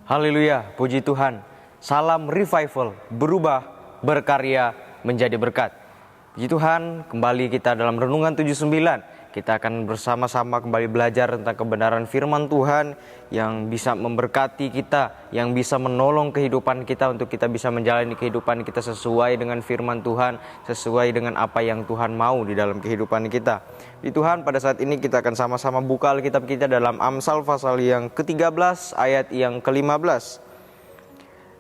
Haleluya, puji Tuhan. Salam revival, berubah, berkarya, menjadi berkat. Puji Tuhan, kembali kita dalam Renungan 79. Kita akan bersama-sama kembali belajar tentang kebenaran firman Tuhan yang bisa memberkati kita, yang bisa menolong kehidupan kita untuk kita bisa menjalani kehidupan kita sesuai dengan firman Tuhan, sesuai dengan apa yang Tuhan mau di dalam kehidupan kita. Di Tuhan, pada saat ini kita akan sama-sama buka Alkitab kita dalam Amsal pasal yang ke-13 ayat yang ke-15.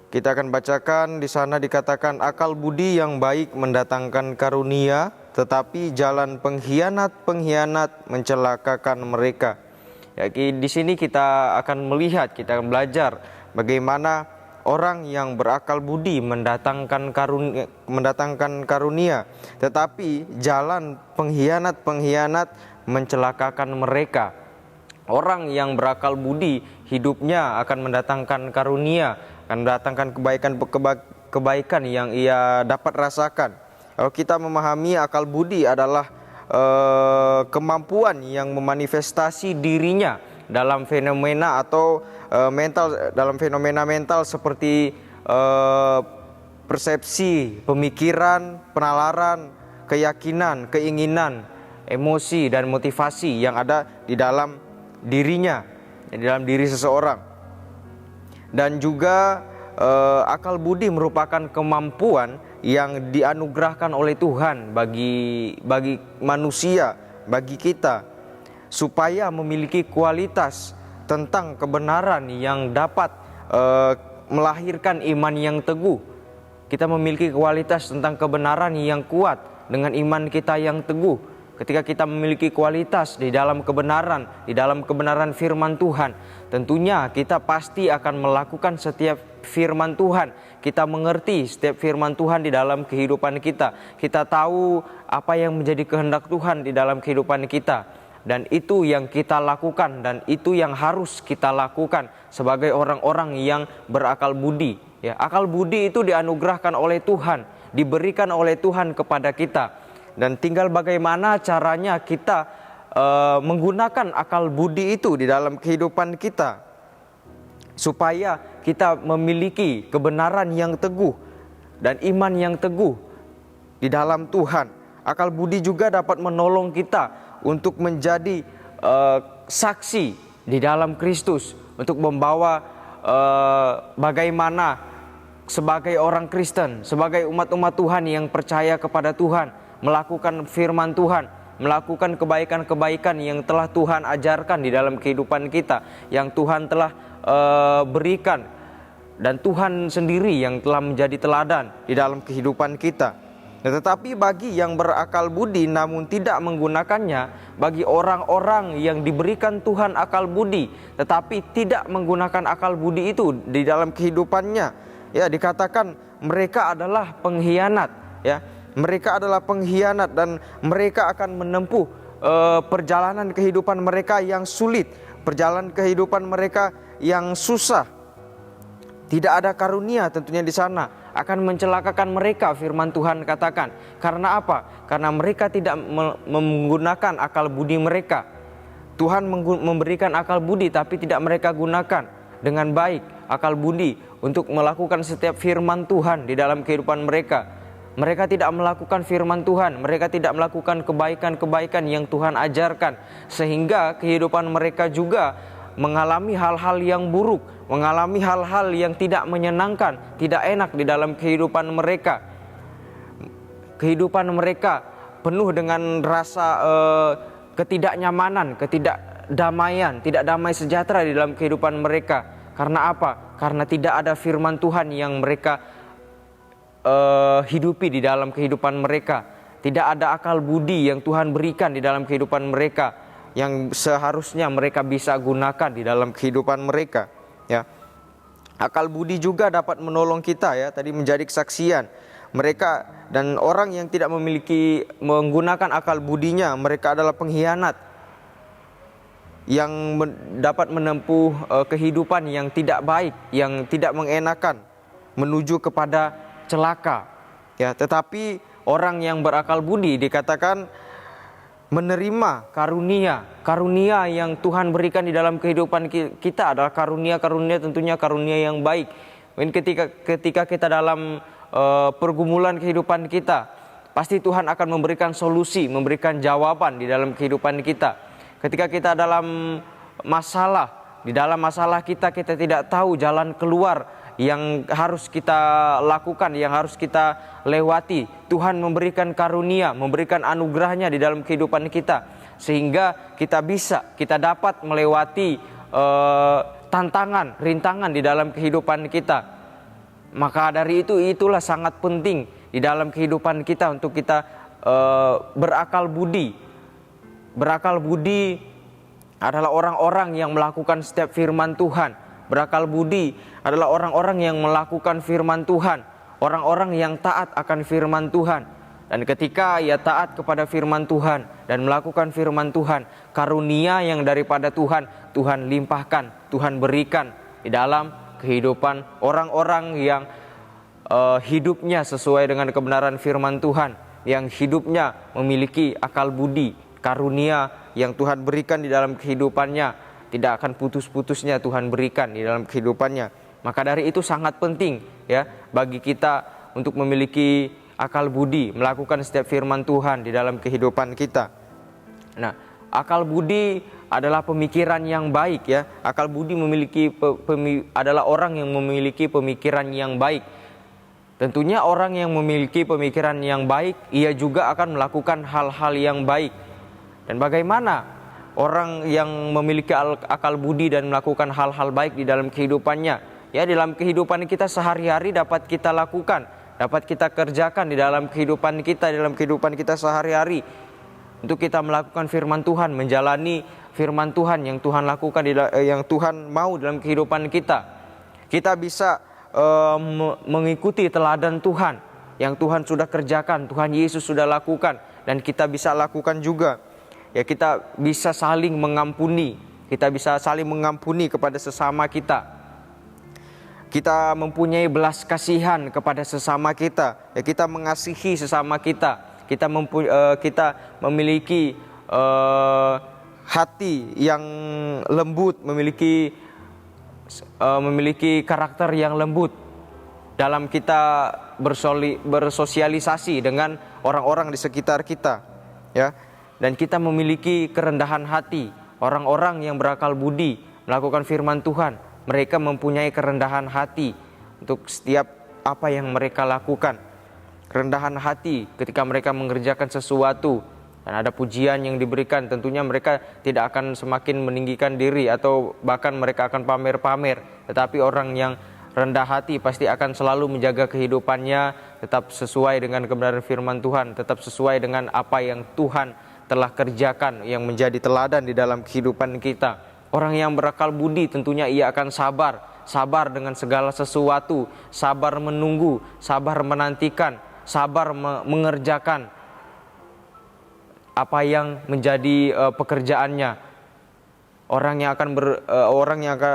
Kita akan bacakan, di sana dikatakan, akal budi yang baik mendatangkan karunia, tetapi jalan pengkhianat mencelakakan mereka. Ya, di sini kita akan melihat, kita akan belajar bagaimana orang yang berakal budi mendatangkan karunia, tetapi jalan pengkhianat mencelakakan mereka. Orang yang berakal budi hidupnya akan mendatangkan karunia, akan mendatangkan kebaikan yang ia dapat rasakan. Kalau kita memahami akal budi adalah kemampuan yang memanifestasi dirinya dalam fenomena atau dalam fenomena mental seperti persepsi, pemikiran, penalaran, keyakinan, keinginan, emosi dan motivasi yang ada di dalam dirinya, di dalam diri seseorang. Dan juga akal budi merupakan kemampuan yang dianugerahkan oleh Tuhan bagi manusia, bagi kita, supaya memiliki kualitas tentang kebenaran yang dapat melahirkan iman yang teguh. Kita memiliki kualitas tentang kebenaran yang kuat dengan iman kita yang teguh. Ketika kita memiliki kualitas di dalam kebenaran firman Tuhan, tentunya kita pasti akan melakukan setiap firman Tuhan. Kita mengerti setiap firman Tuhan di dalam kehidupan kita. Kita tahu apa yang menjadi kehendak Tuhan di dalam kehidupan kita. Dan itu yang kita lakukan, dan itu yang harus kita lakukan sebagai orang-orang yang berakal budi. Ya, akal budi itu dianugerahkan oleh Tuhan, diberikan oleh Tuhan kepada kita. Dan tinggal bagaimana caranya kita menggunakan akal budi itu di dalam kehidupan kita, supaya kita memiliki kebenaran yang teguh dan iman yang teguh di dalam Tuhan. Akal budi juga dapat menolong kita untuk menjadi saksi di dalam Kristus, untuk membawa bagaimana sebagai orang Kristen, sebagai umat-umat Tuhan yang percaya kepada Tuhan, melakukan firman Tuhan, melakukan kebaikan-kebaikan yang telah Tuhan ajarkan di dalam kehidupan kita, yang Tuhan telah berikan, dan Tuhan sendiri yang telah menjadi teladan di dalam kehidupan kita. Tetapi bagi yang berakal budi namun tidak menggunakannya, bagi orang-orang yang diberikan Tuhan akal budi tetapi tidak menggunakan akal budi itu di dalam kehidupannya, ya, dikatakan mereka adalah pengkhianat, ya. Mereka adalah pengkhianat dan mereka akan menempuh perjalanan kehidupan mereka yang sulit, perjalanan kehidupan mereka yang susah. Tidak ada karunia tentunya di sana, akan mencelakakan mereka, firman Tuhan katakan. Karena apa? Karena mereka tidak menggunakan akal budi mereka. Tuhan memberikan akal budi tapi tidak mereka gunakan dengan baik akal budi untuk melakukan setiap firman Tuhan di dalam kehidupan mereka. Mereka tidak melakukan firman Tuhan, mereka tidak melakukan kebaikan-kebaikan yang Tuhan ajarkan, sehingga kehidupan mereka juga mengalami hal-hal yang buruk, mengalami hal-hal yang tidak menyenangkan, tidak enak di dalam kehidupan mereka. Kehidupan mereka penuh dengan rasa ketidaknyamanan, ketidakdamaian, tidak damai sejahtera di dalam kehidupan mereka. Karena apa? Karena tidak ada firman Tuhan yang mereka hidupi di dalam kehidupan mereka. Tidak ada akal budi yang Tuhan berikan di dalam kehidupan mereka, yang seharusnya mereka bisa gunakan di dalam kehidupan mereka, ya. Akal budi juga dapat menolong kita, ya, tadi menjadi kesaksian. Mereka dan orang yang tidak menggunakan akal budinya, mereka adalah pengkhianat yang dapat menempuh kehidupan yang tidak baik, yang tidak mengenakan, menuju kepada celaka, ya. Tetapi orang yang berakal budi dikatakan menerima karunia yang Tuhan berikan di dalam kehidupan kita adalah karunia tentunya karunia yang baik. Mungkin ketika kita dalam pergumulan kehidupan kita, pasti Tuhan akan memberikan solusi, memberikan jawaban di dalam kehidupan kita. Ketika kita dalam masalah, di dalam masalah kita tidak tahu jalan keluar yang harus kita lakukan, yang harus kita lewati, Tuhan memberikan karunia, memberikan anugerahnya di dalam kehidupan kita, sehingga kita dapat melewati tantangan, rintangan di dalam kehidupan kita. Maka dari itulah sangat penting di dalam kehidupan kita untuk kita berakal budi. Berakal budi adalah orang-orang yang melakukan setiap firman Tuhan. Berakal budi adalah orang-orang yang melakukan firman Tuhan, orang-orang yang taat akan firman Tuhan. Dan ketika ia taat kepada firman Tuhan dan melakukan firman Tuhan, karunia yang daripada Tuhan limpahkan, Tuhan berikan di dalam kehidupan orang-orang yang hidupnya sesuai dengan kebenaran firman Tuhan, yang hidupnya memiliki akal budi, karunia yang Tuhan berikan di dalam kehidupannya tidak akan putus-putusnya Tuhan berikan di dalam kehidupannya. Maka dari itu sangat penting ya bagi kita untuk memiliki akal budi, melakukan setiap firman Tuhan di dalam kehidupan kita. Nah, akal budi adalah pemikiran yang baik ya. Akal budi adalah orang yang memiliki pemikiran yang baik. Tentunya orang yang memiliki pemikiran yang baik, ia juga akan melakukan hal-hal yang baik. Dan bagaimana orang yang memiliki akal budi dan melakukan hal-hal baik di dalam kehidupannya? Ya, dalam kehidupan kita sehari-hari dapat kita lakukan, dapat kita kerjakan di dalam kehidupan kita sehari-hari. Untuk kita melakukan firman Tuhan, menjalani firman Tuhan yang Tuhan lakukan, yang Tuhan mau dalam kehidupan kita. Kita bisa mengikuti teladan Tuhan yang Tuhan sudah kerjakan, Tuhan Yesus sudah lakukan, dan kita bisa lakukan juga. Ya, kita bisa saling mengampuni. Kita bisa saling mengampuni kepada sesama kita. Kita mempunyai belas kasihan kepada sesama kita. Ya, kita mengasihi sesama kita. Kita memiliki hati yang lembut, memiliki karakter yang lembut dalam kita bersosialisasi dengan orang-orang di sekitar kita. Ya. Dan kita memiliki kerendahan hati. Orang-orang yang berakal budi melakukan firman Tuhan, mereka mempunyai kerendahan hati untuk setiap apa yang mereka lakukan. Kerendahan hati ketika mereka mengerjakan sesuatu dan ada pujian yang diberikan, tentunya mereka tidak akan semakin meninggikan diri atau bahkan mereka akan pamer-pamer. Tetapi orang yang rendah hati pasti akan selalu menjaga kehidupannya tetap sesuai dengan kebenaran firman Tuhan, tetap sesuai dengan apa yang Tuhan telah kerjakan, yang menjadi teladan di dalam kehidupan kita. Orang yang berakal budi tentunya ia akan sabar dengan segala sesuatu, sabar menunggu, sabar menantikan, sabar mengerjakan apa yang menjadi pekerjaannya. Orang yang akan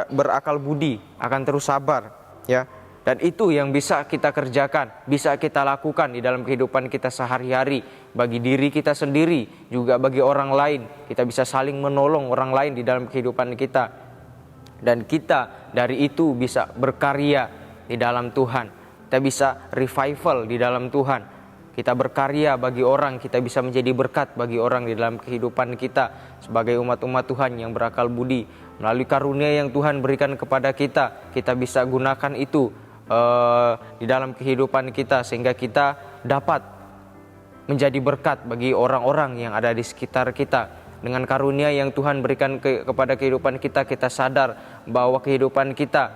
berakal budi akan terus sabar, ya. Dan itu yang bisa kita kerjakan, bisa kita lakukan di dalam kehidupan kita sehari-hari. Bagi diri kita sendiri, juga bagi orang lain. Kita bisa saling menolong orang lain di dalam kehidupan kita. Dan kita dari itu bisa berkarya di dalam Tuhan. Kita bisa revival di dalam Tuhan. Kita berkarya bagi orang, kita bisa menjadi berkat bagi orang di dalam kehidupan kita. Sebagai umat-umat Tuhan yang berakal budi. Melalui karunia yang Tuhan berikan kepada kita, kita bisa gunakan itu di dalam kehidupan kita sehingga kita dapat menjadi berkat bagi orang-orang yang ada di sekitar kita. Dengan karunia yang Tuhan berikan kepada kehidupan kita, kita sadar bahwa kehidupan kita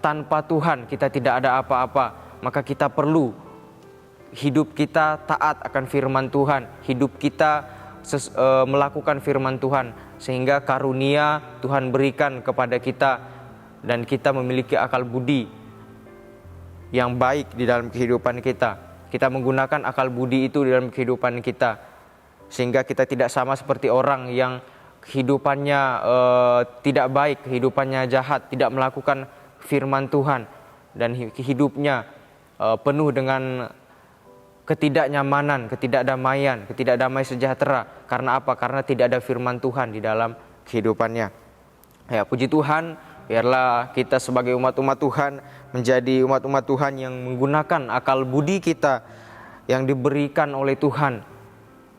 tanpa Tuhan kita tidak ada apa-apa. Maka kita perlu hidup kita taat akan firman Tuhan, hidup kita melakukan firman Tuhan, sehingga karunia Tuhan berikan kepada kita dan kita memiliki akal budi yang baik di dalam kehidupan kita. Kita menggunakan akal budi itu di dalam kehidupan kita, sehingga kita tidak sama seperti orang yang kehidupannya tidak baik, kehidupannya jahat, tidak melakukan firman Tuhan, dan hidupnya penuh dengan ketidaknyamanan, ketidakdamaian, ketidakdamai sejahtera. Karena apa? Karena tidak ada firman Tuhan di dalam kehidupannya. Ya, puji Tuhan, biarlah kita sebagai umat-umat Tuhan menjadi umat-umat Tuhan yang menggunakan akal budi kita yang diberikan oleh Tuhan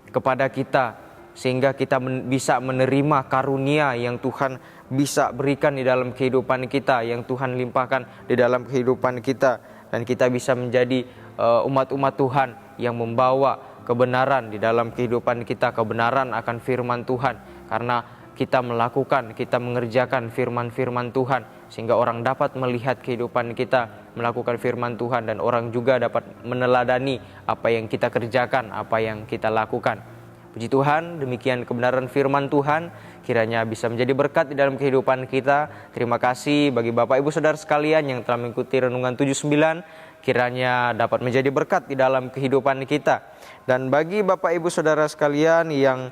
kepada kita, sehingga kita bisa menerima karunia yang Tuhan bisa berikan di dalam kehidupan kita, yang Tuhan limpahkan di dalam kehidupan kita, dan kita bisa menjadi umat-umat Tuhan yang membawa kebenaran di dalam kehidupan kita, kebenaran akan firman Tuhan, karena kita melakukan, kita mengerjakan firman-firman Tuhan, sehingga orang dapat melihat kehidupan kita melakukan firman Tuhan, dan orang juga dapat meneladani apa yang kita kerjakan, apa yang kita lakukan. Puji Tuhan, demikian kebenaran firman Tuhan, kiranya bisa menjadi berkat di dalam kehidupan kita. Terima kasih bagi Bapak Ibu Saudara sekalian yang telah mengikuti Renungan 79, kiranya dapat menjadi berkat di dalam kehidupan kita. Dan bagi Bapak Ibu Saudara sekalian yang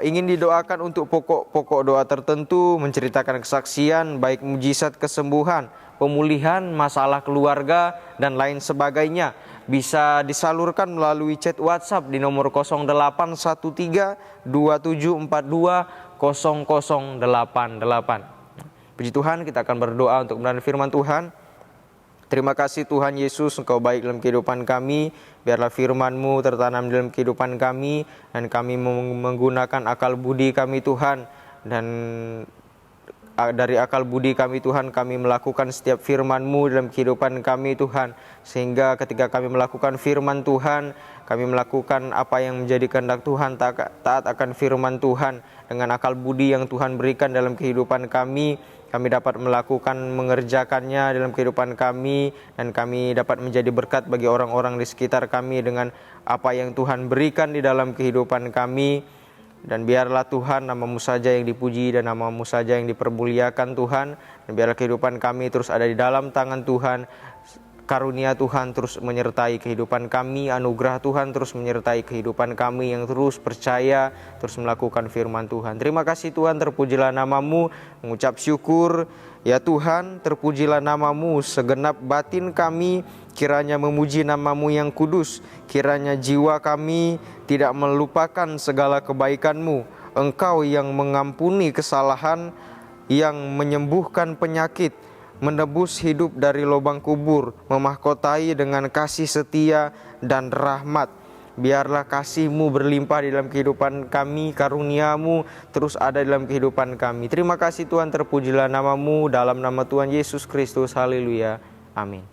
ingin didoakan untuk pokok-pokok doa tertentu, menceritakan kesaksian, baik mujizat kesembuhan, pemulihan, masalah keluarga, dan lain sebagainya, bisa disalurkan melalui chat WhatsApp di nomor 0813 2742 0088. Puji Tuhan, kita akan berdoa untuk kebenaran firman Tuhan. Terima kasih Tuhan Yesus, Engkau baik dalam kehidupan kami. Biarlah firman-Mu tertanam dalam kehidupan kami, dan kami menggunakan akal budi kami Tuhan. Dan dari akal budi kami Tuhan, kami melakukan setiap firman-Mu dalam kehidupan kami Tuhan. Sehingga ketika kami melakukan firman Tuhan, kami melakukan apa yang menjadi kehendak Tuhan, taat akan firman Tuhan. Dengan akal budi yang Tuhan berikan dalam kehidupan kami dapat melakukan, mengerjakannya dalam kehidupan kami, dan kami dapat menjadi berkat bagi orang-orang di sekitar kami dengan apa yang Tuhan berikan di dalam kehidupan kami. Dan biarlah Tuhan, nama-Mu saja yang dipuji dan nama-Mu saja yang dipermuliakan Tuhan. Dan biarlah kehidupan kami terus ada di dalam tangan Tuhan. Karunia Tuhan terus menyertai kehidupan kami, anugerah Tuhan terus menyertai kehidupan kami yang terus percaya, terus melakukan firman Tuhan. Terima kasih Tuhan, terpujilah nama-Mu, mengucap syukur. Ya Tuhan, terpujilah nama-Mu, segenap batin kami kiranya memuji nama-Mu yang kudus. Kiranya jiwa kami tidak melupakan segala kebaikan-Mu. Engkau yang mengampuni kesalahan, yang menyembuhkan penyakit, menebus hidup dari lubang kubur, memahkotai dengan kasih setia dan rahmat. Biarlah kasih-Mu berlimpah di dalam kehidupan kami, karunia-Mu terus ada dalam kehidupan kami. Terima kasih Tuhan, terpujilah nama-Mu, dalam nama Tuhan Yesus Kristus, haleluya, amin.